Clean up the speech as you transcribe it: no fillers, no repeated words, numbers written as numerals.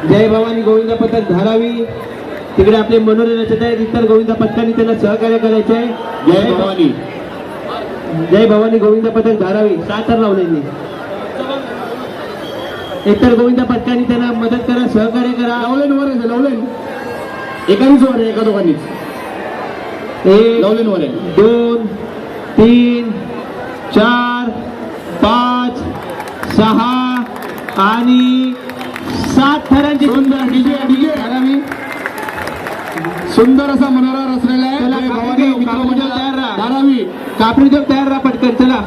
जय भवानी गोविंदा पथक धारावी तिकडे आपले मनोरंजन रचत आहेत. इतर गोविंदा पथकांनी त्यांना सहकार्य करायचे आहे. जय भवानी गोविंदा पथक धारावी 7 थर लावले. इतर गोविंदा पथकांनी त्यांना मदत करा, सहकार्य करा. लावलेन एकानीच वर आहे, एका दोघांनीच 1 लावलेन वर आहे. 2 3 4 5 6 आणि 7 थरांची सुंदर डीजे धारावी. सुंदर असा मनोरा रचलेला आहे. चला, जय कापडी भवानी देव, मित्र कापडी देव मंडळ तयार राहा. धारावी. कापडी देव तयार राहा पटकन. चला